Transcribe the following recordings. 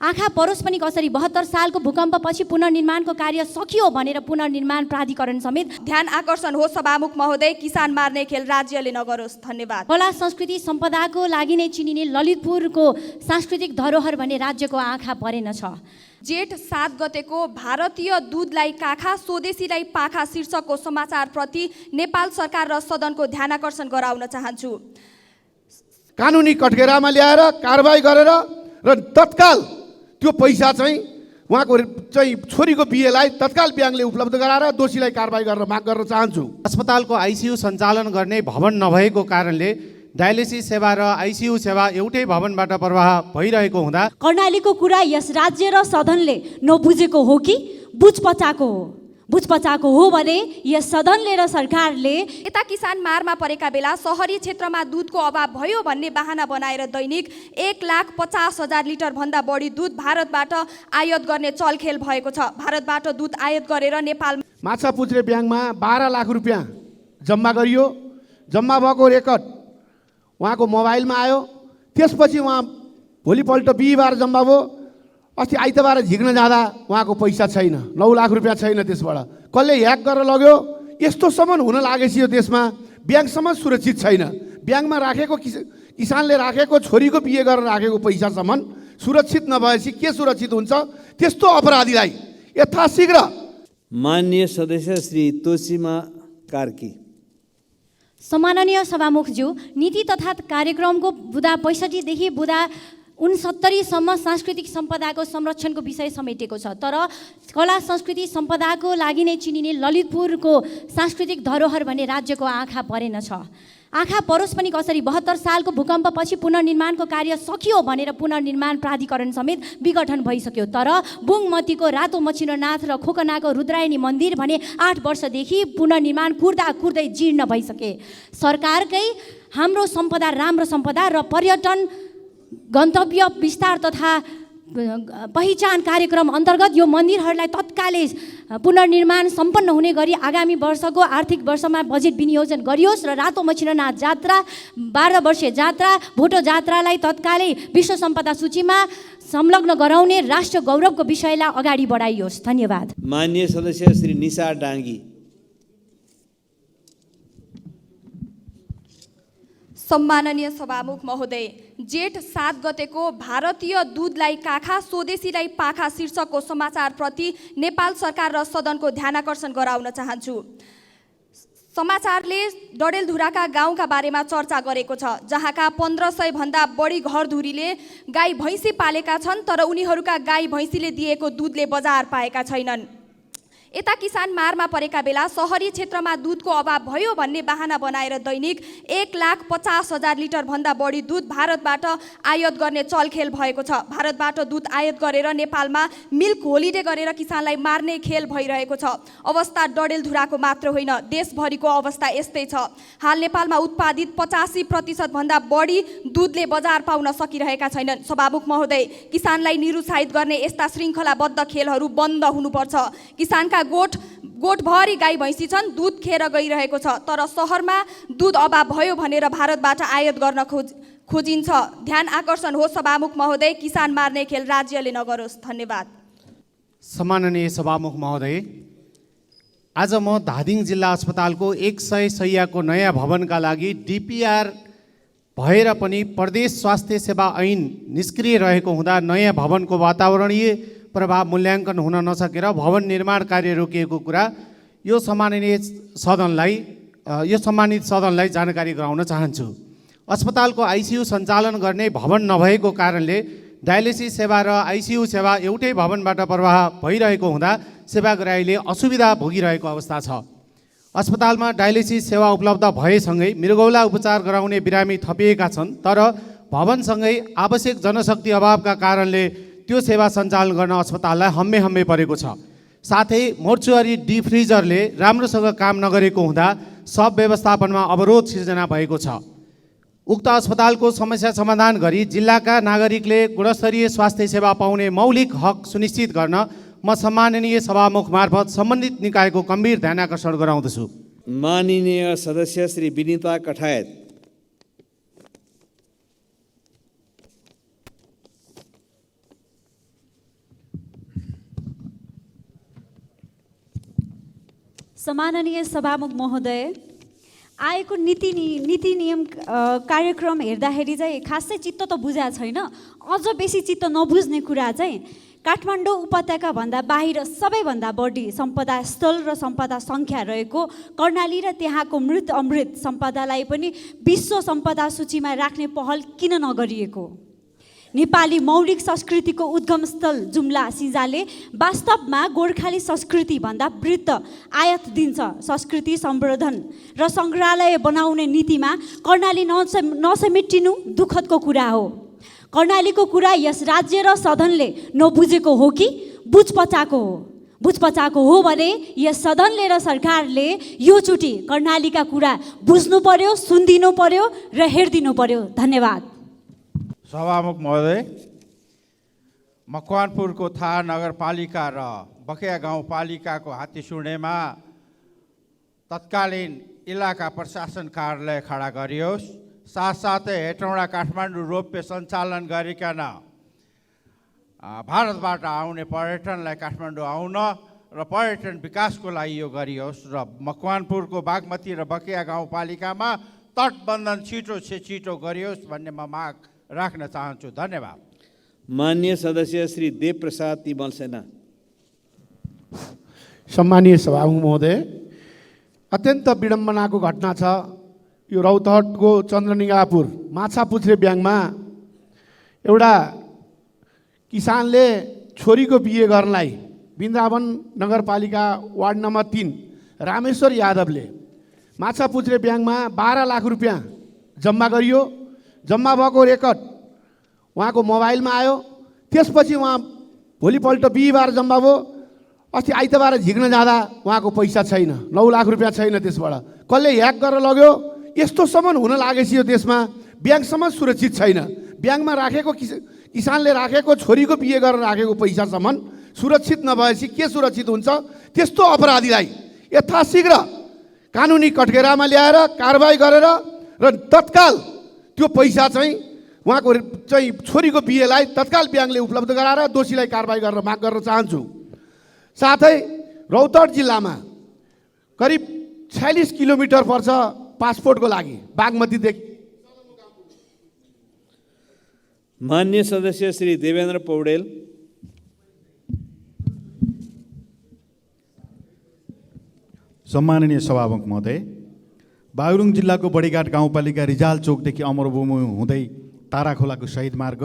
आँखा परोस् पनि कसरी 72 सालको भूकम्पपछि पुनर्निर्माणको कार्य सकियो भनेर पुनर्निर्माण प्राधिकरण समेत ध्यान आकर्षण हो सभामुख महोदय, किसान मार्ने खेल राज्यले नगरोस्। धन्यवाद। कला संस्कृति सम्पदाको लागि नै चिनिने ललितपुरको सांस्कृतिक धरोहर भने राज्यको आँखा परेन छ। जेठ 7 गतेको भारतीय दूधलाई काखा स्वदेशीलाई पाखा शीर्षकको समाचारप्रति नेपाल सरकार र सदनको ध्यान आकर्षण गराउन चाहन्छु। कानुनी कठघेरामा ल्याएर कारबाही गरेर र तत्काल त्यो पैसा चाहिँ उहाँको चाहिँ छोरीको बिहेलाई तत्काल ब्याङ्कले उपलब्ध गराएर दोषीलाई कारबाही गरेर माग गर्न चाहन्छु। अस्पतालको आइसियु सञ्चालन गर्ने भवन नभएको कारणले डायलिसिस सेवा र आइसियु सेवा एउटै भवनबाट प्रवाह भइरहेको हुँदा कर्णालीको कुरा यस राज्य र सदनले नबुझेको हो कि बुझपचाएको हो? बुझपचाएको हो भने यस सदनले र सरकारले यता किसान मारमा परेका बेला सहरी क्षेत्रमा दुधको अभाव भयो भन्ने बहाना बनाएर दैनिक 1,50,000 लिटर भन्दा बढी दुध भारतबाट आयात गर्ने चलखेल भएको छ। भारतबाट दुध आयात गरेर नेपाल माछापुच्छ्रे ब्याङ्कमा 12 लाख रुपियाँ जम्मा गरियो। जम्मा भएको रेकर्ड उहाँको मोबाइलमा आयो। त्यसपछि उहाँ भोलिपल्ट बिहिबार जम्मा भयो। अस्ति आइतबार झिक्न जाँदा उहाँको पैसा छैन, 9 लाख रुपियाँ छैन। त्यसबाट कसले ह्याक गरेर लग्यो? यस्तोसम्म हुन लागेपछि यो देशमा ब्याङ्कसम्म सुरक्षित छैन। ब्याङ्कमा राखेको किसानले राखेको छोरीको बिहे गरेर राखेको पैसासम्म सुरक्षित नभएपछि के सुरक्षित हुन्छ? त्यस्तो अपराधीलाई यथाशीघ्र। माननीय सदस्य श्री तोसीमा कार्की। सम्माननीय सभामुखज्यू, नीति तथा कार्यक्रमको बुँदा 65 देखि बुँदा 69 सम्म सांस्कृतिक सम्पदाको संरक्षणको विषय समेटेको छ। तर कला संस्कृति सम्पदाको लागि नै चिनिने ललितपुरको सांस्कृतिक धरोहर भने राज्यको आँखा परेन छ। आँखा परोस् पनि कसरी 72 सालको भूकम्पपछि पुनर्निर्माणको कार्य सकियो भनेर पुनर्निर्माण प्राधिकरण समेत विघटन भइसक्यो। तर बुङमतीको रातो मच्छिन्द्रनाथ र खोकनाको रुद्रायणी मन्दिर भने 8 वर्षदेखि पुनर्निर्माण कुर्दै जीर्ण भइसके। सरकारकै हाम्रो सम्पदा राम्रो सम्पदा र पर्यटन गन्तव्य विस्तार तथा पहिचान कार्यक्रम अन्तर्गत यो मन्दिरहरूलाई तत्कालै पुनर्निर्माण सम्पन्न हुने गरी आगामी वर्षको आर्थिक वर्षमा बजेट विनियोजन गरियोस् र रातो मच्छिन्द्रनाथ जात्रा 12 वर्षे जात्रा भोटो जात्रालाई तत्कालै विश्व सम्पदा सूचीमा संलग्न गराउने राष्ट्र गौरवको विषयलाई अगाडि बढाइयोस्। धन्यवाद। माननीय सदस्य श्री निशा डाङ्गी। सम्माननीय सभामुख महोदय, जेठ 7 गतेको भारतीय दूधलाई काखा स्वदेशीलाई पाखा शीर्षकको समाचारप्रति नेपाल सरकार र सदनको ध्यान आकर्षण गराउन चाहन्छु। समाचारले डडेलधुराका गाउँका बारेमा चर्चा गरेको छ, जहाँका 1500 भन्दा बढी घरधुरीले गाई भैँसी पालेका छन्, तर उनीहरूका गाई भैँसीले दिएको दुधले बजार पाएका छैनन्। यता किसान मारमा परेका बेला सहरी क्षेत्रमा दुधको अभाव भयो भन्ने बहाना बनाएर दैनिक 1,50,000 लिटर भन्दा बढी दुध भारतबाट आयात गर्ने चलखेल भएको छ। भारतबाट दुध आयात गरेर नेपालमा मिल्क होलिडे गरेर किसानलाई मार्ने खेल भइरहेको छ। अवस्था डडेलधुराको मात्र होइन, देशभरिको अवस्था यस्तै छ। हाल नेपालमा उत्पादित 85% भन्दा बढी दुधले बजार पाउन सकिरहेका छैनन्। सभामुख महोदय, किसानलाई निरुत्साहित गर्ने यस्ता श्रृङ्खलाबद्ध खेलहरू बन्द हुनुपर्छ। किसानका गोठभरि गाई भैँसी छन्, दुध खेर गइरहेको छ, तर सहरमा दुध अभाव भयो भनेर भारतबाट आयात गर्न खोजिन्छ। ध्यान आकर्षण हो सभामुख महोदय, किसान मार्ने खेल राज्यले नगरोस्। धन्यवाद। सम्माननीय सभामुख महोदय, आज म धादिङ जिल्ला अस्पतालको 100 शैय्याको नयाँ भवनका लागि डिपिआर भएर पनि प्रदेश स्वास्थ्य सेवा ऐन निष्क्रिय रहेको हुँदा नयाँ भवनको वातावरणीय प्रभाव मूल्याङ्कन हुन नसकेर भवन निर्माण कार्य रोकिएको कुरा यो सम्मानित सदनलाई जानकारी गराउन चाहन्छु। अस्पतालको आइसियु सञ्चालन गर्ने भवन नभएको कारणले डायलिसिस सेवा र आइसियु सेवा एउटै भवनबाट प्रवाह भइरहेको हुँदा सेवाग्राहीले असुविधा भोगिरहेको अवस्था छ। अस्पतालमा डायलिसिस सेवा उपलब्ध भएसँगै मृगौला उपचार गराउने बिरामी थपिएका छन्, तर भवनसँगै आवश्यक जनशक्ति अभावका कारणले त्यो सेवा सञ्चालन गर्न अस्पताललाई हम्मे परेको छ। साथै मोर्चुअरी डिफ्रिजरले राम्रोसँग काम नगरेको हुँदा सब व्यवस्थापनमा अवरोध सिर्जना भएको छ। उक्त अस्पतालको समस्या समाधान गरी जिल्लाका नागरिकले गुणस्तरीय स्वास्थ्य सेवा पाउने मौलिक हक सुनिश्चित गर्न म सम्माननीय सभामुख मार्फत सम्बन्धित निकायको गम्भीर ध्यान आकर्षण गराउँदछु। माननीय सदस्य श्री विनिता कठायत। सम्माननीय सभामुख महोदय, आएको नीति नियम कार्यक्रम हेर्दाखेरि चाहिँ खासै चित्त त बुझाएको छैन। अझ बेसी चित्त नबुझ्ने कुरा चाहिँ काठमाडौँ उपत्यकाभन्दा बाहिर सबैभन्दा बढी सम्पदा स्थल र सम्पदा सङ्ख्या रहेको कर्णाली र त्यहाँको मृत अमृत सम्पदालाई पनि विश्व सम्पदा सूचीमा राख्ने पहल किन नगरिएको? नेपाली मौलिक संस्कृतिको उद्गम स्थल जुम्ला सिंजाले वास्तवमा गोर्खाली संस्कृतिभन्दा वृत्त आयात दिन्छ। संस्कृति सम्वर्धन र सङ्ग्रहालय बनाउने नीतिमा कर्णाली नसमेटिनु दुःखदको कुरा हो। कर्णालीको कुरा यस राज्य र सदनले नबुझेको हो कि बुझ पचाएको हो? बुझ पचाएको हो भने यस सदनले र सरकारले योचोटि कर्णालीका कुरा बुझ्नु पर्यो, सुनिदिनु पर्यो र हेरिदिनु पर्यो। धन्यवाद। सभामुख महोदय, मकवानपुरको थाहा नगरपालिका र बकेया गाउँपालिकाको हात्तीसुँढेमा तत्कालीन इलाका प्रशासन कार्यालय खडा गरियोस्। साथसाथै हेटौँडा काठमाडौँ रोपवे सञ्चालन गरिकन भारतबाट आउने पर्यटनलाई काठमाडौँ आउन र पर्यटन विकासको लागि यो गरियोस् र मकवानपुरको बागमती र बकेया गाउँपालिकामा तटबन्धन छिटो से छिटो गरियोस् भन्ने म माग राख्न चाहन्छु। धन्यवाद। माननीय सदस्य श्री देव प्रसाद तिमल सेना। सम्मानीय सभामुख महोदय, अत्यन्त विडम्बनाको घटना छ। यो रौतहटको चन्द्रनिगापुर माछापुच्छ्रे ब्याङमा एउटा किसानले छोरीको बिहे गर्नलाई वृन्दावन नगरपालिका वार्ड नम्बर 3 रामेश्वर यादवले माछापुच्छ्रे ब्याङमा 12 लाख रुपियाँ जम्मा गरियो। जम्मा भएको रेकर्ड उहाँको मोबाइलमा आयो। त्यसपछि उहाँ भोलिपल्ट बिहिबार जम्मा भयो। अस्ति आइतबार झिक्न जाँदा उहाँको पैसा छैन, 9 लाख रुपियाँ छैन। त्यसबाट कसले ह्याक गरेर लग्यो? यस्तोसम्म हुन लागेपछि यो देशमा ब्याङ्कसम्म सुरक्षित छैन। ब्याङ्कमा राखेको किसानले राखेको छोरीको बिहे गरेर राखेको पैसासम्म सुरक्षित नभएपछि के सुरक्षित हुन्छ? त्यस्तो अपराधीलाई यथाशीघ्र कानुनी कठघेरामा ल्याएर कारबाही गरेर र तत्काल त्यो पैसा चाहिँ उहाँको चाहिँ छोरीको बिहेलाई तत्काल ब्याङ्कले उपलब्ध गराएर दोषीलाई कारबाही गरेर माग गर्न चाहन्छु। साथै रौतहट जिल्लामा करिब 46 किलोमिटर पर्छ पासपोर्टको लागि बागमतीदेखि। माननीय सदस्य श्री देवेन्द्र पौडेल। सम्माननीय सभामुख महोदय, बागलुङ जिल्लाको बडीघाट गाउँपालिका रिजाल चोकदेखि अमरभूमि हुँदै तारा खोलाको शहीद मार्ग,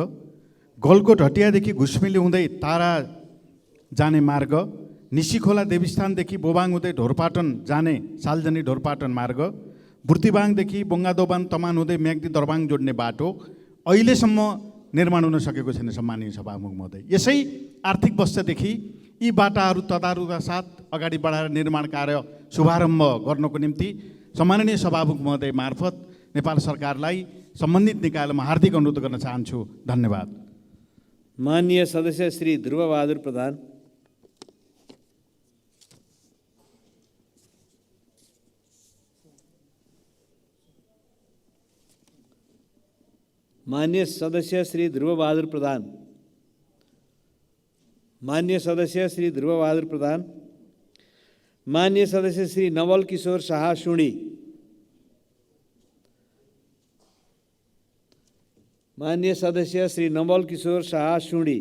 गलकोट हटियादेखि घुस्मिली हुँदै तारा जाने मार्ग, निसीखोला देवीस्थानदेखि बोबाङ हुँदै ढोरपाटन जाने सालजनी ढोरपाटन मार्ग, बुर्तिबाङदेखि बोङ्गादोबान तमान हुँदै म्याग्दी दरबाङ जोड्ने बाटो अहिलेसम्म निर्माण हुन सकेको छैन। सम्माननीय सभामुख महोदय, यसै आर्थिक वर्षदेखि यी बाटाहरू तदारुका साथ अगाडि बढाएर निर्माण कार्य शुभारम्भ गर्नको निम्ति सम्माननीय सभामुख महोदय मार्फत नेपाल सरकारलाई सम्बन्धित निकायमा हार्दिक अनुरोध गर्न चाहन्छु। धन्यवाद। माननीय सदस्य श्री ध्रुवबहादुर प्रधान। माननीय सदस्य श्री ध्रुवबहादुर प्रधान। माननीय सदस्य श्री ध्रुवबहादुर प्रधान। माननीय सदस्य श्री नवल किशोर शाह सुडी। माननीय सदस्य श्री नवल किशोर शाह सुडी।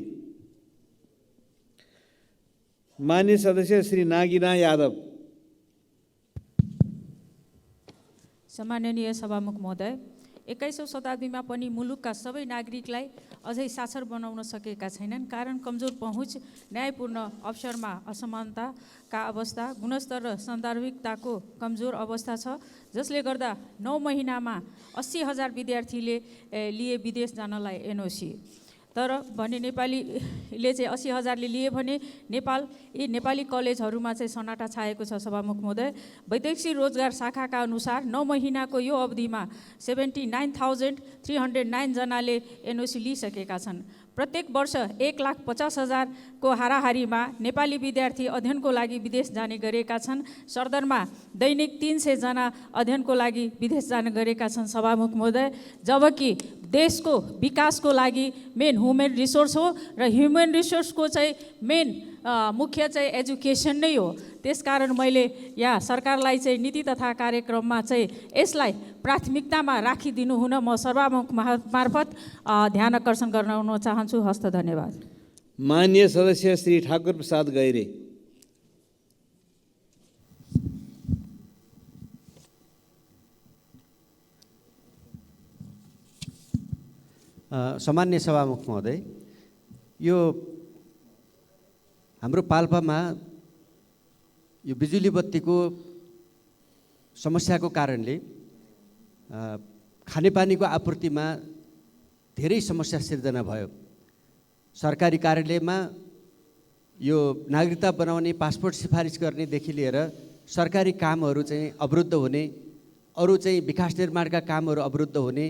माननीय सदस्य श्री नागिना यादव। सम्माननीय सभामुख महोदय, 21औं शताब्दीमा पनि मुलुकका सबै नागरिकलाई अझै साक्षर बनाउन सकेका छैनन्। कारण कमजोर पहुँच, न्यायपूर्ण अवसरमा असमानताका अवस्था, गुणस्तर र सान्दर्भिकताको कमजोर अवस्था छ, जसले गर्दा 9 महिनामा 80,000 विद्यार्थीले लिए विदेश जानलाई एनओसी। तर भने नेपालीले चाहिँ 80,000ले लिए भने नेपाली कलेजहरूमा चाहिँ सन्नाटा छाएको छ। सभामुख महोदय, वैदेशिक रोजगार शाखाका अनुसार 9 महिनाको यो अवधिमा 79,309 जनाले एनओसी लिइसकेका छन्। प्रत्येक वर्ष 1,50,000 को हाराहारीमा नेपाली विद्यार्थी अध्ययनको लागि विदेश जाने गरेका छन्। सरदरमा दैनिक 300 जना अध्ययनको लागि विदेश जाने गरेका छन्। सभामुख महोदय, जबकि देशको विकासको लागि मेन ह्युमन रिसोर्स हो र ह्युमन रिसोर्सको चाहिँ मेन मुख्य चाहिँ एजुकेसन नै हो। त्यसकारण मैले यहाँ सरकारलाई चाहिँ नीति तथा कार्यक्रममा चाहिँ यसलाई प्राथमिकतामा राखिदिनु हुन म सभामुख मार्फत ध्यान आकर्षण गराउन चाहन्छु। हस्त धन्यवाद। माननीय सदस्य श्री ठाकुर प्रसाद गैरे। सामान्य सभामुख महोदय, यो हाम्रो पाल्पामा यो बिजुली बत्तीको समस्याको कारणले खानेपानीको आपूर्तिमा धेरै समस्या सिर्जना भयो। सरकारी कार्यालयमा यो नागरिकता बनाउने, पासपोर्ट सिफारिस गर्नेदेखि लिएर सरकारी कामहरू चाहिँ अवरुद्ध हुने, अरू चाहिँ विकास निर्माणका कामहरू अवरुद्ध हुने,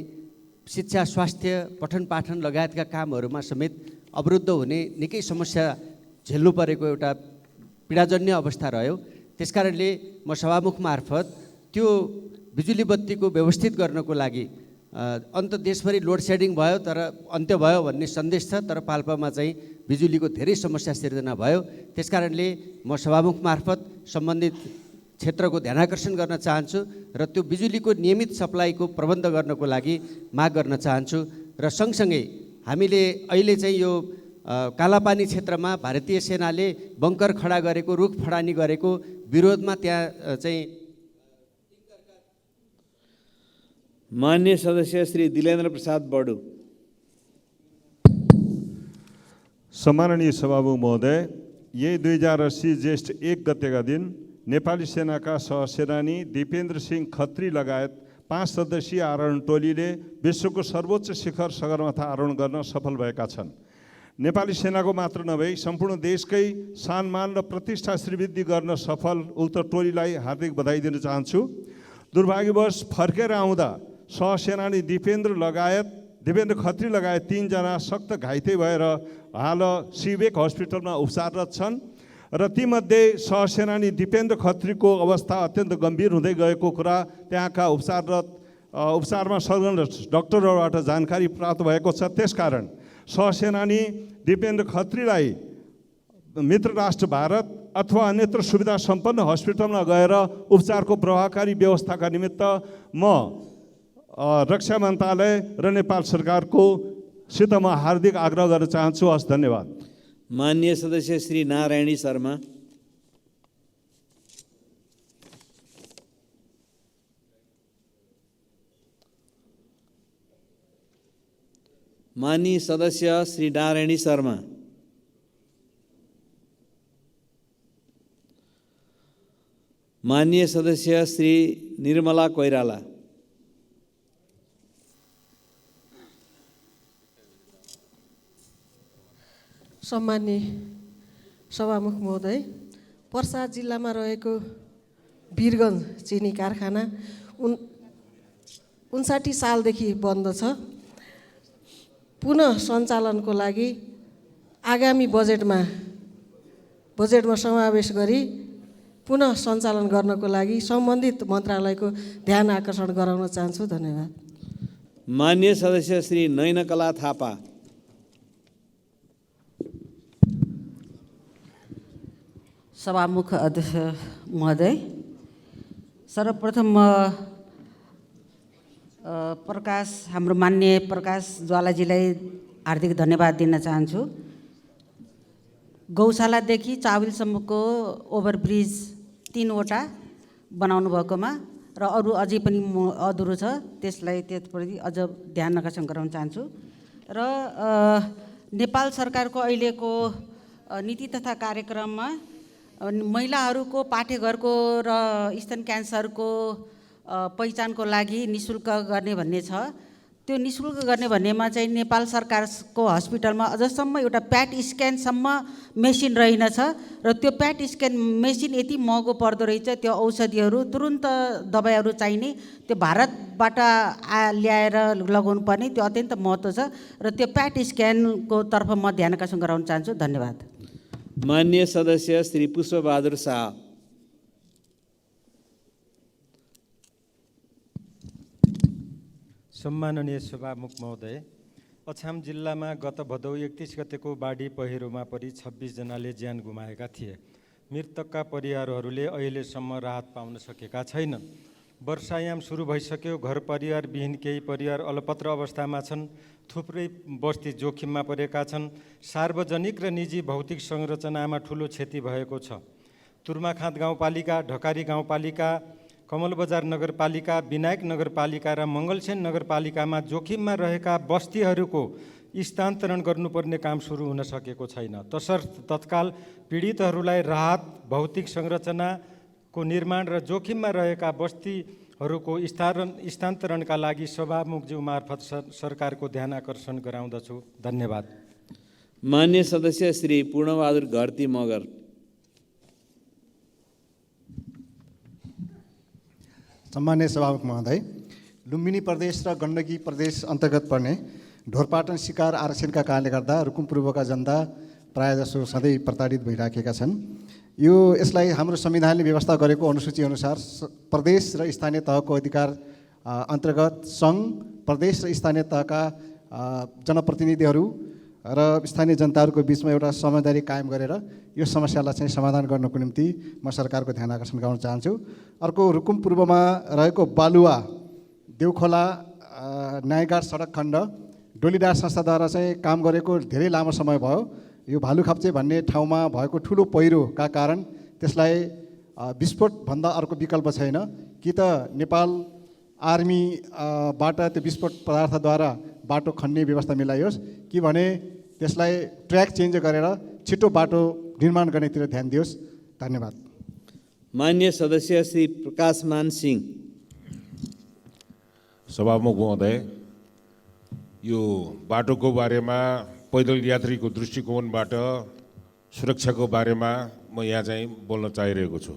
शिक्षा, स्वास्थ्य, पठन पाठन लगायतका कामहरूमा समेत अवरुद्ध हुने निकै समस्या झेल्नु परेको एउटा पीडाजन्य अवस्था रह्यो। त्यसकारणले म सभामुख मार्फत त्यो बिजुली बत्तीको व्यवस्थित गर्नको लागि अन्त देशभरि लोड सेडिङ भयो तर अन्त्य भयो भन्ने सन्देश छ, तर पाल्पामा चाहिँ बिजुलीको धेरै समस्या सिर्जना भयो। त्यसकारणले म सभामुख मार्फत सम्बन्धित क्षेत्रको ध्यानाकर्षण गर्न चाहन्छु र त्यो बिजुलीको नियमित सप्लाईको प्रबन्ध गर्नको लागि माग गर्न चाहन्छु। र सँगसँगै हामीले अहिले चाहिँ यो कालापानी क्षेत्रमा भारतीय सेनाले बङ्कर खडा गरेको, रुख फडानी गरेको विरोधमा त्यहाँ चाहिँ माननीय सदस्य श्री दिलेन्द्र प्रसाद बडु। सम्माननीय सभामुख महोदय, यही 2080 ज्येष्ठ 1 गतेका दिन नेपाली सेनाका सहसेनानी दिपेन्द्र सिंह खत्री लगायत 5 सदस्यीय आरोहण टोलीले विश्वको सर्वोच्च शिखर सगरमाथा आरोहण गर्न सफल भएका छन्। नेपाली सेनाको मात्र नभई सम्पूर्ण देशकै सम्मान र प्रतिष्ठा श्रीवृद्धि गर्न सफल उक्त टोलीलाई हार्दिक बधाई दिन चाहन्छु। दुर्भाग्यवश फर्केर आउँदा सहसेनानी दिपेन्द्र खत्री लगायत 3 जना सक्त घाइते भएर हाल सिवेक हस्पिटलमा उपचाररत छन् र तीमध्ये सहसेनानी दिपेन्द्र खत्रीको अवस्था अत्यन्त गम्भीर हुँदै गएको कुरा त्यहाँका उपचारमा संलग्न डाक्टरहरूबाट जानकारी प्राप्त भएको छ। त्यसकारण सहसेनानी दिपेन्द्र खत्रीलाई मित्र राष्ट्र भारत अथवा अन्यत्र सुविधा सम्पन्न हस्पिटलमा गएर उपचारको प्रभावकारी व्यवस्थाका निमित्त म रक्षा मन्त्रालय र नेपाल सरकारको सित म हार्दिक आग्रह गर्न चाहन्छु। हस्, धन्यवाद। माननीय सदस्य श्री नारायणी शर्मा। माननीय सदस्य श्री नारायणी शर्मा। माननीय सदस्य श्री निर्मला कोइराला। सम्मान्य सभामुख महोदय, पर्सा जिल्लामा रहेको वीरगञ्ज चिनी कारखाना 59 सालदेखि बन्द छ। पुनः सञ्चालनको लागि आगामी बजेटमा समावेश गरी पुनः सञ्चालन गर्नको लागि सम्बन्धित मन्त्रालयको ध्यान आकर्षण गराउन चाहन्छु। धन्यवाद। माननीय सदस्य श्री नयनकला थापा। सभामुख अध्यक्ष महोदय, सर्वप्रथम म हाम्रो माननीय प्रकाश ज्वालाजीलाई हार्दिक धन्यवाद दिन चाहन्छु। गौशालादेखि चाविलसम्मको ओभरब्रिज 3वटा बनाउनु भएकोमा र अरू अझै पनि अधुरो छ, त्यसलाई त्यसप्रति अझ ध्यान आकर्षण गराउन चाहन्छु। र नेपाल सरकारको अहिलेको नीति तथा कार्यक्रममा महिलाहरूको पाठेघरको र स्तन क्यान्सरको पहिचानको लागि निःशुल्क गर्ने भन्ने छ। त्यो निःशुल्क गर्ने भन्नेमा चाहिँ नेपाल सरकारको हस्पिटलमा अझसम्म एउटा प्याट स्क्यानसम्म मेसिन रहेनछ र त्यो प्याट स्क्यान मेसिन यति महँगो पर्दो रहेछ। त्यो औषधिहरू तुरुन्त दबाईहरू चाहिने त्यो भारतबाट ल्याएर लगाउनु पर्ने, त्यो अत्यन्त महत्त्व छ र त्यो प्याट स्क्यानको तर्फ म ध्यान आकर्षण गराउन चाहन्छु। धन्यवाद। माननीय सदस्य श्री पुष्पबहादुर शाह। सम्माननीय सभामुख महोदय, अछाम जिल्लामा गत भदौ 31 गतेको बाढी पहिरोमा परि 26 जनाले ज्यान गुमाएका थिए। मृतकका परिवारहरूले अहिलेसम्म राहत पाउन सकेका छैनन्। वर्षायाम सुरु भइसक्यो, घर परिवारविहीन केही परिवार अलपत्र अवस्थामा छन्, थुप्रै बस्ती जोखिममा परेका छन्। सार्वजनिक र निजी भौतिक संरचनामा ठुलो क्षति भएको छ। तुर्माखाँद गाउँपालिका, ढकारी गाउँपालिका, कमलबजार नगरपालिका, विनायक नगरपालिका र मङ्गलसेन नगरपालिकामा जोखिममा रहेका बस्तीहरूको स्थानान्तरण गर्नुपर्ने काम सुरु हुन सकेको छैन। तसर्थ तत्काल पीडितहरूलाई राहत, भौतिक संरचनाको निर्माण र जोखिममा रहेका बस्तीहरूको स्थानान्तरणका लागि सभामुखज्यू मार्फत सरकारको ध्यान आकर्षण गराउँदछु। धन्यवाद। मान्य सदस्य श्री पूर्णबहादुर घरती मगर। सम्मान्य सभामुख महोदय, लुम्बिनी प्रदेश र गण्डकी प्रदेश अन्तर्गत पर्ने ढोरपाटन शिकार आरक्षणका कारणले गर्दा रुकुम पूर्वका जनता प्रायःजसो सधैँ प्रताडित भइराखेका छन्। यसलाई हाम्रो संविधानले व्यवस्था गरेको अनुसूची अनुसार प्रदेश र स्थानीय तहको अधिकार अन्तर्गत सङ्घ, प्रदेश र स्थानीय तहका जनप्रतिनिधिहरू र स्थानीय जनताहरूको बिचमा एउटा समझदारी कायम गरेर यो समस्यालाई चाहिँ समाधान गर्नको निम्ति म सरकारको ध्यान आकर्षण गर्न चाहन्छु। अर्को, रुकुम पूर्वमा रहेको बालुवा देउखोला न्यायघाट सडक खण्ड डोलीडार संस्थाद्वारा चाहिँ काम गरेको धेरै लामो समय भयो। यो भालुखाप्चे भन्ने ठाउँमा भएको ठुलो पहिरोका कारण त्यसलाई विस्फोटभन्दा अर्को विकल्प छैन। कि त नेपाल आर्मीबाट त्यो विस्फोट पदार्थद्वारा बाटो खन्ने व्यवस्था मिलाइयोस्, कि भने त्यसलाई ट्र्याक चेन्ज गरेर छिटो बाटो निर्माण गर्नेतिर ध्यान दियोस्। धन्यवाद। मान्य सदस्य श्री प्रकाशमान सिंह। सभामुख महोदय, यो बाटोको बारेमा पैदल यात्रीको दृष्टिकोणबाट सुरक्षाको बारेमा म यहाँ चाहिँ बोल्न चाहिरहेको छु।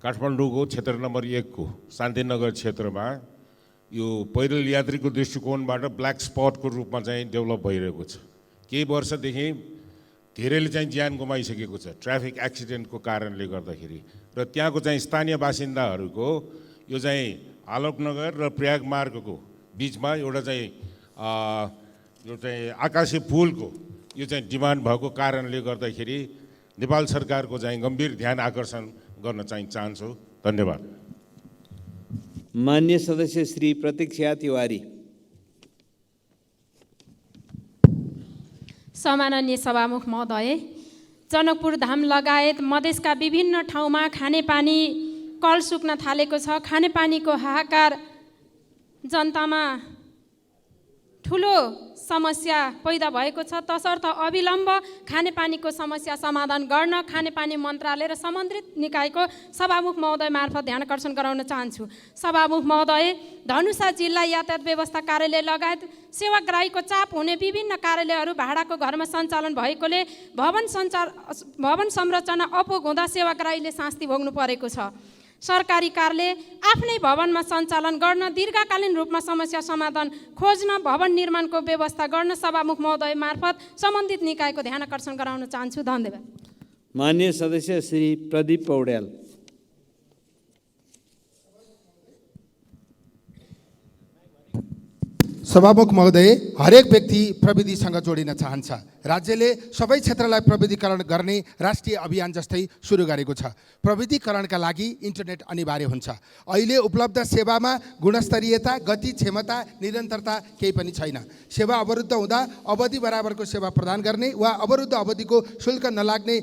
काठमाडौँको क्षेत्र नम्बर 1 को शान्तिनगर क्षेत्रमा यो पैदल यात्रीको दृष्टिकोणबाट ब्ल्याक स्पटको रूपमा चाहिँ डेभलप भइरहेको छ। केही वर्षदेखि धेरैले चाहिँ ज्यान गुमाइसकेको छ ट्राफिक एक्सिडेन्टको कारणले गर्दाखेरि। र त्यहाँको चाहिँ स्थानीय बासिन्दाहरूको यो चाहिँ आलोकनगर र प्रयाग मार्गको बिचमा एउटा चाहिँ आकाशे पुलको यो चाहिँ डिमान्ड भएको कारणले गर्दाखेरि नेपाल सरकारको चाहिँ गम्भीर ध्यान आकर्षण गर्न चाहिँ चाहन्छु। धन्यवाद। मान्य सदस्य श्री प्रतीक्षा तिवारी। सम्माननीय सभामुख महोदय, जनकपुर धाम लगायत मधेसका विभिन्न ठाउँमा खानेपानी कल सुक्न थालेको छ। खानेपानीको हाहाकार जनतामा ठुलो समस्या पैदा भएको छ। तसर्थ अविलम्ब खानेपानीको समस्या समाधान गर्न खानेपानी मन्त्रालय र सम्बन्धित निकायको सभामुख महोदय मार्फत ध्यान आकर्षण गराउन चाहन्छु। सभामुख महोदय, धनुषा जिल्ला यातायात व्यवस्था कार्यालय लगायत सेवाग्राहीको चाप हुने विभिन्न कार्यालयहरू भाडाको घरमा सञ्चालन भएकोले भवन संरचना अपुग हुँदा सेवाग्राहीले शास्ति भोग्नु परेको छ। सरकारी कार्यालय आफ्नै भवनमा सञ्चालन गर्न, दीर्घकालीन रूपमा समस्या समाधान खोज्न, भवन निर्माणको व्यवस्था गर्न सभामुख महोदय मार्फत सम्बन्धित निकायको ध्यान आकर्षण गराउन चाहन्छु। धन्यवाद। मान्य सदस्य श्री प्रदीप पौड्याल। सभामुख महोदय, हरेक व्यक्ति प्रविधिसँग जोडिन चाहन्छ। राज्यले सबै क्षेत्रलाई प्रविधिकरण गर्ने राष्ट्रिय अभियान जस्तै सुरु गरेको छ। प्रविधिकरणका लागि इन्टरनेट अनिवार्य हुन्छ। अहिले उपलब्ध सेवामा गुणस्तरीयता, गति, क्षमता, निरन्तरता केही पनि छैन। सेवा अवरुद्ध हुँदा अवधि बराबरको सेवा प्रदान गर्ने वा अवरुद्ध अवधिको शुल्क नलाग्ने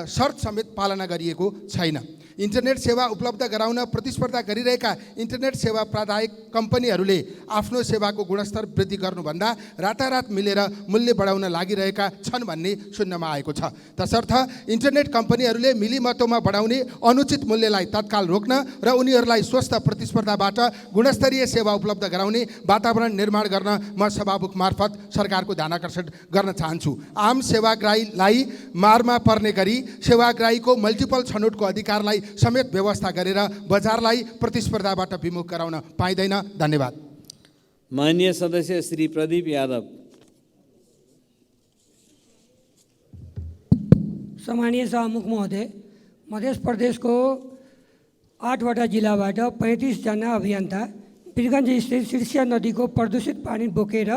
शर्त समेत पालना गरिएको छैन। इन्टरनेट सेवा उपलब्ध गराउन प्रतिस्पर्धा गरिरहेका इन्टरनेट सेवा प्रदायक कम्पनीहरूले आफ्नो सेवाको गुणस्तर वृद्धि गर्नुभन्दा रातारात मिलेर मूल्य बढाउन लागिरहेका छन् भन्ने सुन्नमा आएको छ। तसर्थ इन्टरनेट कम्पनीहरूले मिलिमतोमा बढाउने अनुचित मूल्यलाई तत्काल रोक्न र उनीहरूलाई स्वस्थ प्रतिस्पर्धाबाट गुणस्तरीय सेवा उपलब्ध गराउने वातावरण निर्माण गर्न म सभामुख मार्फत सरकारको ध्यान आकर्षण गर्न चाहन्छु। आम सेवाग्राहीलाई मारमा पर्ने गरी सेवाग्राहीको मल्टिपल छनौटको अधिकारलाई समेत व्यवस्था गरेर बजारलाई प्रतिस्पर्धाबाट विमुख गराउन पाइँदैन। धन्यवाद। मान्य सदस्य श्री प्रदीप यादव। सम्मानीय सभामुख महोदय, मध्य प्रदेशको 8वटा जिल्लाबाट 35 जना अभियन्ता वीरगञ्ज स्थित शीर्षिया नदीको प्रदूषित पानी बोकेर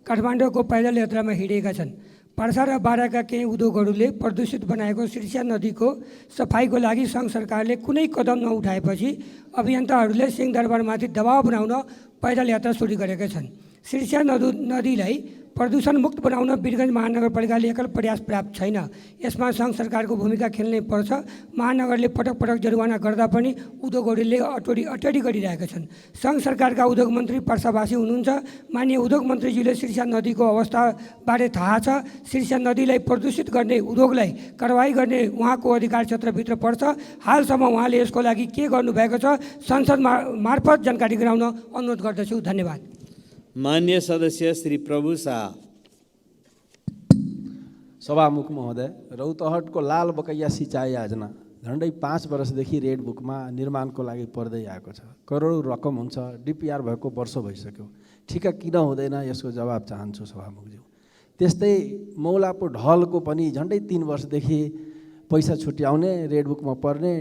काठमाडौँको पैदल यात्रामा हिँडेका छन्। पर्सा र बाराका केही उद्योगहरूले प्रदूषित बनाएको सिर्सा नदीको सफाइको लागि सङ्घ सरकारले कुनै कदम नउठाएपछि अभियन्ताहरूले सिंहदरबारमाथि दबाव बनाउन पैदल यात्रा सुरु गरेका छन्। सिर्सा नदीलाई प्रदूषण मुक्त बनाउन वीरगञ्ज महानगरपालिकाले एकल प्रयास पर्याप्त छैन। यसमा सङ्घ सरकारको भूमिका खेल्नै पर्छ। महानगरले पटक पटक जरिवाना गर्दा पनि उद्योगहरूले अटेडी गरिरहेका छन्। सङ्घ सरकारका उद्योग मन्त्री पर्सावासी हुनुहुन्छ। माननीय उद्योग मन्त्रीजीले सिर्सा नदीको अवस्थाबारे थाहा छ। सिर्सा नदीलाई प्रदूषित गर्ने उद्योगलाई कारवाही गर्ने उहाँको अधिकार क्षेत्रभित्र पर्छ। हालसम्म उहाँले यसको लागि के गर्नुभएको छ संसद मार्फत जानकारी गराउन अनुरोध गर्दछु। धन्यवाद। मान्य सदस्य श्री प्रभु शाह। सभामुख महोदय, रौतहटको लाल बकैया सिँचाइ योजना झन्डै 5 वर्षदेखि रेड बुकमा निर्माणको लागि पर्दै आएको छ। करोडौँ रकम हुन्छ, डिपिआर भएको वर्ष भइसक्यो। ठिका किन हुँदैन यसको जवाब चाहन्छु सभामुखज्यू। त्यस्तै मौलापो ढलको पनि झन्डै 3 वर्षदेखि पैसा छुट्याउने, रेड बुकमा पर्ने,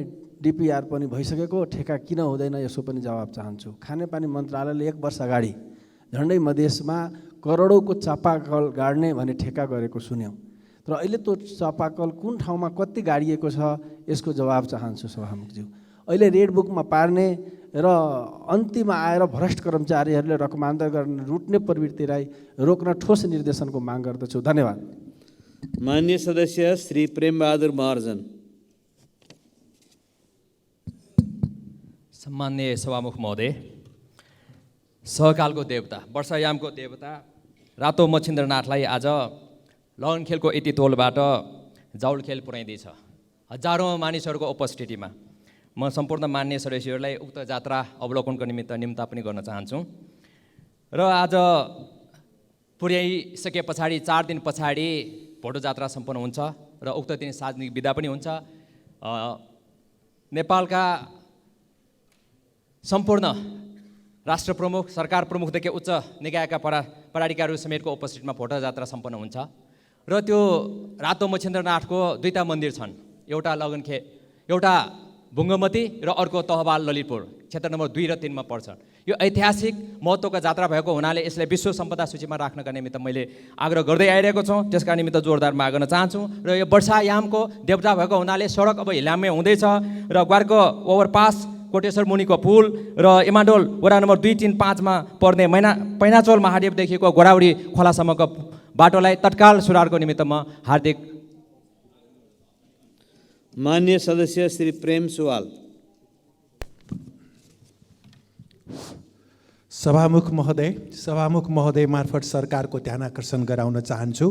डिपिआर पनि भइसकेको, ठेका किन हुँदैन यसको पनि जवाब चाहन्छु। खानेपानी मन्त्रालयले 1 वर्ष अगाडि झन्डै मधेसमा करोडौँको चापाकल गाड्ने भने ठेका गरेको सुन्यौँ, तर अहिले त्यो चापाकल कुन ठाउँमा कति गाडिएको छ यसको जवाब चाहन्छु सभामुखज्यू। अहिले रेड बुकमा पार्ने र अन्तिममा आएर भ्रष्ट कर्मचारीहरूले रकमान्तर गर्ने रुट्ने प्रवृत्तिलाई रोक्न ठोस निर्देशनको माग गर्दछु। धन्यवाद। मान्य सदस्य श्री प्रेमबहादुर महर्जन। सम्माननीय सभामुख महोदय, सहकालको देवता, वर्षायामको देवता रातो मच्छिन्द्रनाथलाई आज लगन खेलको यति तोलबाट जाउल खेल पुर्याइँदैछ। हजारौँ मानिसहरूको उपस्थितिमा म सम्पूर्ण मान्य सदस्यहरूलाई उक्त जात्रा अवलोकनको निमित्त निम्ता पनि गर्न चाहन्छु। र आज पुर्याइसके पछाडि 4 दिन पछाडि भोटो जात्रा सम्पन्न हुन्छ र उक्त दिन सार्वजनिक बिदा पनि हुन्छ। नेपालका सम्पूर्ण राष्ट्र प्रमुख, सरकार प्रमुखदेखि उच्च निकायका पदाधिकारीहरू समेतको उपस्थितिमा भोटो जात्रा सम्पन्न हुन्छ। र त्यो रातो मच्छिन्द्रनाथको 2टा मन्दिर छन्, एउटा लगनखे, एउटा भुङ्गमती र अर्को तहबाल ललितपुर, क्षेत्र नम्बर 2 र 3 मा पर्छ। यो ऐतिहासिक महत्त्वका जात्रा भएको हुनाले यसलाई विश्व सम्पदा सूचीमा राख्नका निमित्त मैले आग्रह गर्दै आइरहेको छु। त्यसका निमित्त जोरदार माग गर्न चाहन्छु। र यो वर्षायामको देवता भएको हुनाले सडक अब हिलाम्य हुँदैछ र ग्वारको ओभरपास, कोटेश्वर मुनिको पुल र इमाडोल वडा नम्बर 2, 3, 5 मा पर्ने पैनाचोल महादेवदेखिको गोराउडी खोलासम्मको बाटोलाई तत्काल सुधारको निमित्त म हार्दिक। मान्य सदस्य श्री प्रेम सुवाल। सभामुख महोदय मार्फत सरकारको ध्यान आकर्षण गराउन चाहन्छु।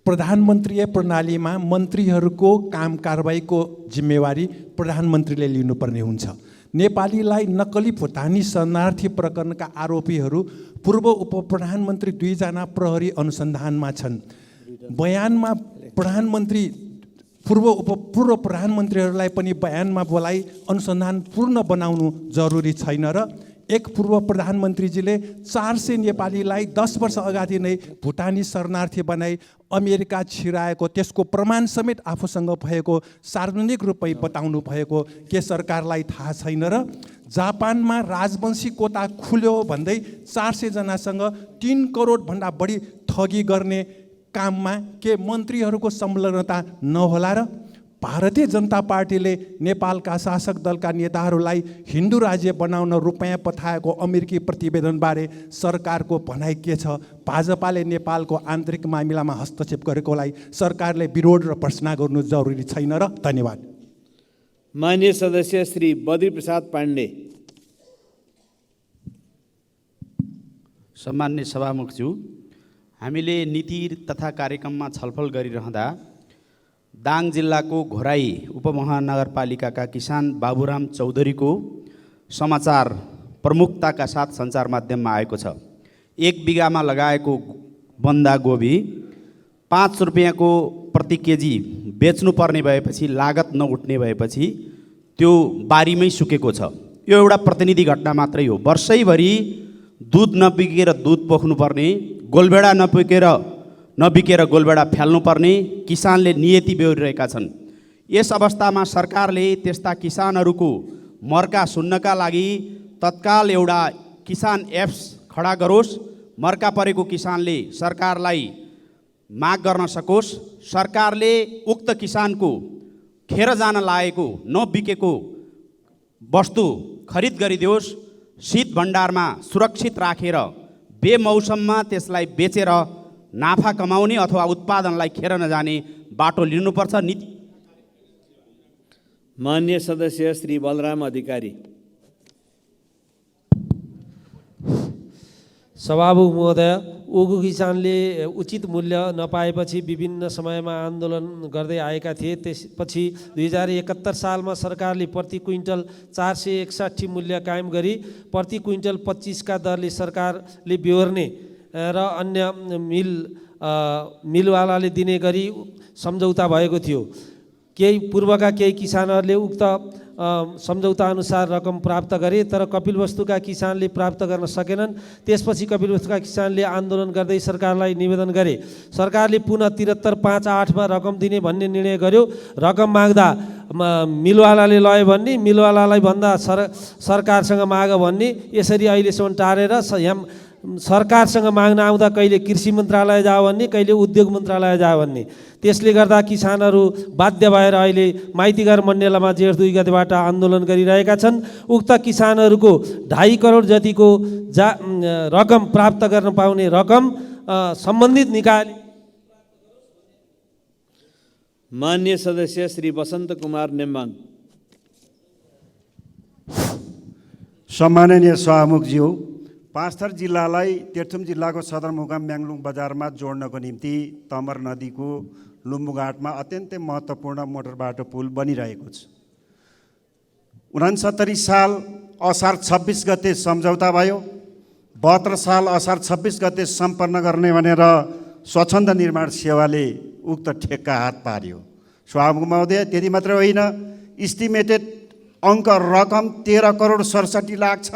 प्रधानमन्त्रीय प्रणालीमा मन्त्रीहरूको काम कारबाहीको जिम्मेवारी प्रधानमन्त्रीले लिनुपर्ने हुन्छ। नेपालीलाई नक्कली भुटानी शरणार्थी प्रकरणका आरोपीहरू पूर्व उपप्रधानमन्त्री 2 जना प्रहरी अनुसन्धानमा छन्। बयानमा पूर्व प्रधानमन्त्रीहरूलाई पनि बयानमा बोलाइ अनुसन्धान पूर्ण बनाउनु जरुरी छैन र एक पूर्व प्रधानमन्त्रीजीले 400 नेपालीलाई 10 वर्ष अगाडि नै भुटानी शरणार्थी बनाई अमेरिका छिराएको त्यसको प्रमाण समेत आफूसँग भएको सार्वजनिक रूपमै बताउनु भएको के सरकारलाई थाहा छैन र जापानमा राजवंशी कोटा खुल्यो भन्दै 400 जनासँग 3 करोड भन्दा बढी ठगी गर्ने काममा के मन्त्रीहरूको संलग्नता नहोला र भारतीय जनता पार्टीले नेपालका शासक दलका नेताहरूलाई हिन्दू राज्य बनाउन रुपैयाँ पठाएको अमेरिकी प्रतिवेदनबारे सरकारको भनाइ के छ? भाजपाले नेपालको आन्तरिक मामिलामा हस्तक्षेप गरेकोलाई सरकारले विरोध र प्रश्न गर्नु जरुरी छैन र? धन्यवाद। माननीय सदस्य श्री बद्री प्रसाद पाण्डे। सम्माननीय सभामुखज्यू, हामीले नीति तथा कार्यक्रममा छलफल गरिरहँदा दाङ जिल्लाको घोराई उपमहानगरपालिकाका किसान बाबुराम चौधरीको समाचार प्रमुखताका साथ सञ्चार माध्यममा आएको छ। 1 बिगामा लगाएको बन्दागोभी 5 रुपियाँको प्रति केजी बेच्नुपर्ने भएपछि लागत नउठ्ने भएपछि त्यो बारीमै सुकेको छ। यो एउटा प्रतिनिधि घटना मात्रै हो। वर्षैभरि दुध नबिकेर दुध पोख्नुपर्ने, गोलभेडा नबिकेर गोलभेडा फ्याल्नुपर्ने किसानले नियति बेहोरिरहेका छन्। यस अवस्थामा सरकारले त्यस्ता किसानहरूको मर्का सुन्नका लागि तत्काल एउटा किसान एप्स खडा गरोस्, मर्का परेको किसानले सरकारलाई माग गर्न सकोस्, सरकारले उक्त किसानको खेर जान लागेको नबिकेको वस्तु खरिद गरिदियोस्, शीत भण्डारमा सुरक्षित राखेर बेमौसममा त्यसलाई बेचेर नाफा कमाउने अथवा उत्पादनलाई खेर नजाने बाटो लिनुपर्छ। नीति मान्य सदस्य श्री बलराम अधिकारी। सभामुख महोदय, उगु किसानले उचित मूल्य नपाएपछि विभिन्न समयमा आन्दोलन गर्दै आएका थिए। त्यसपछि 2071 सालमा सरकारले प्रति क्विन्टल 461 मूल्य कायम गरी प्रति क्विन्टल 25 का दरले सरकारले बिहोर्ने र अन्य मिलवालाले दिने गरी सम्झौता भएको थियो। केही पूर्वका केही किसानहरूले उक्त सम्झौता अनुसार रकम प्राप्त गरे, तर कपिलवस्तुका किसानले प्राप्त गर्न सकेनन्। त्यसपछि कपिलवस्तुका किसानले आन्दोलन गर्दै सरकारलाई निवेदन गरे। सरकारले पुनः 7358 रकम दिने भन्ने निर्णय गर्यो। रकम माग्दा मिलवालाले लयो भन्ने, मिलवालालाई भन्दा सरकारसँग माग भन्ने, यसरी अहिलेसम्म टारेर सरकारसँग माग्न आउँदा कहिले कृषि मन्त्रालय जाओ भन्ने, कहिले उद्योग मन्त्रालय जाओ भन्ने। त्यसले गर्दा किसानहरू बाध्य भएर अहिले माइतीघर मण्डलामा जेठ 2 गतेबाट आन्दोलन गरिरहेका छन्। उक्त किसानहरूको 2.5 करोड जतिको रकम प्राप्त गर्न पाउने रकम सम्बन्धित निकायले। मान्य सदस्य श्री वसन्त कुमार नेम्बाङ। सम्माननीय सभामुखज्यू, पाँचथर जिल्लालाई तेह्रथुम जिल्लाको सदरमुकाम म्याङ्लुङ बजारमा जोड्नको निम्ति तमर नदीको लुम्बुघाटमा अत्यन्तै महत्त्वपूर्ण मोटर बाटो पुल बनिरहेको छ। 69 साल असार 26 गते सम्झौता भयो। 72 साल असार 26 गते सम्पन्न गर्ने भनेर स्वच्छन्द निर्माण सेवाले उक्त ठेक्का हात पार्यो। सभामुख महोदय, त्यति मात्रै होइन, इस्टिमेटेड अङ्क रकम 13 करोड 67 लाख छ।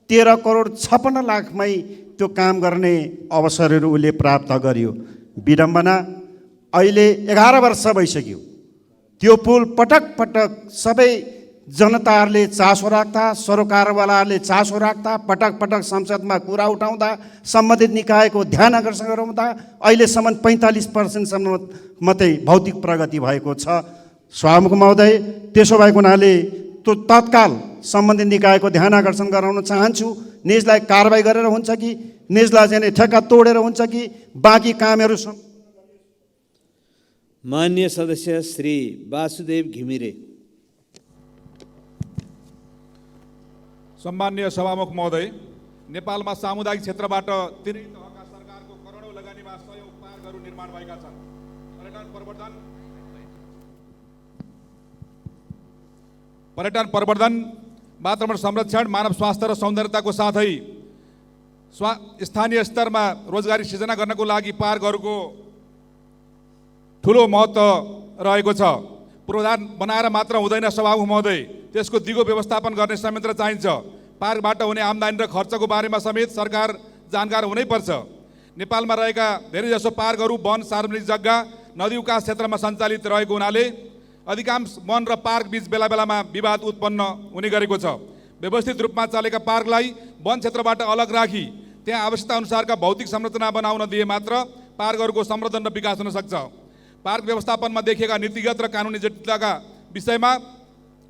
13 करोड 56 लाखमै त्यो काम गर्ने अवसरहरू उसले प्राप्त गर्यो। विडम्बना, अहिले 11 वर्ष भइसक्यो। त्यो पुल पटक पटक सबै जनताहरूले चासो राख्दा, सरोकारवालाहरूले चासो राख्दा, पटक पटक संसदमा कुरा उठाउँदा, सम्बन्धित निकायको ध्यान आकर्षण गराउँदा अहिलेसम्म 45% मात्रै भौतिक प्रगति भएको छ। सभामुख महोदय, त्यसो भएको हुनाले त्यो तत्काल सम्बन्धित निकायको ध्यान आकर्षण गराउन चाहन्छु। निजलाई कारबाही गरेर हुन्छ कि निजलाई चाहिँ ठेक्का तोडेर हुन्छ कि बाँकी कामहरू। मान्य सदस्य श्री वासुदेव घिमिरे। सम्मान्य सभामुख महोदय, नेपालमा सामुदायिक क्षेत्रबाट तिनै तहका सरकारको करोडौँ लगानीमा 100 पार्कहरू निर्माण भएका छन्। पर्यटन प्रवर्धन, वातावरण संरक्षण, मानव स्वास्थ्य र सौन्दर्यताको साथै स्थानीय स्तरमा रोजगारी सृजना गर्नको लागि पार्कहरूको ठुलो महत्त्व रहेको छ। पूर्वाधार बनाएर मात्र हुँदैन सभामुख महोदय, त्यसको दिगो व्यवस्थापन गर्ने संयन्त्र चाहिन्छ। पार्कबाट हुने आम्दानी र खर्चको बारेमा समेत सरकार जानकार हुनैपर्छ। नेपालमा रहेका धेरैजसो पार्कहरू वन, सार्वजनिक जग्गा, नदी उकास क्षेत्रमा सञ्चालित रहेको हुनाले अधिकांश वन र पार्क बीच बेला बेलामा विवाद उत्पन्न हुने गरेको छ। व्यवस्थित रूपमा चलेका पार्कलाई वन क्षेत्रबाट अलग राखी त्यहाँ आवश्यकता अनुसारका भौतिक संरचना बनाउन दिए मात्र पार्कहरूको संवर्धन र विकास हुन सक्छ। पार्क व्यवस्थापनमा देखिएका नीतिगत र कानुनी जटिलताका विषयमा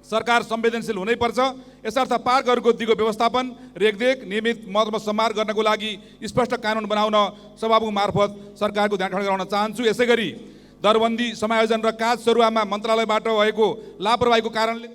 सरकार संवेदनशील हुनैपर्छ। यसर्थ पार्कहरूको दिगो व्यवस्थापन, रेखदेख, नियमित महत्त्व सम्हार गर्नको लागि स्पष्ट कानुन बनाउन सभामुख मार्फत सरकारको ध्यान आकर्षण गराउन चाहन्छु। यसै गरी दरबन्दी, समायोजन र काज सरुवामा मन्त्रालयबाट भएको लापरवाहीको कारणले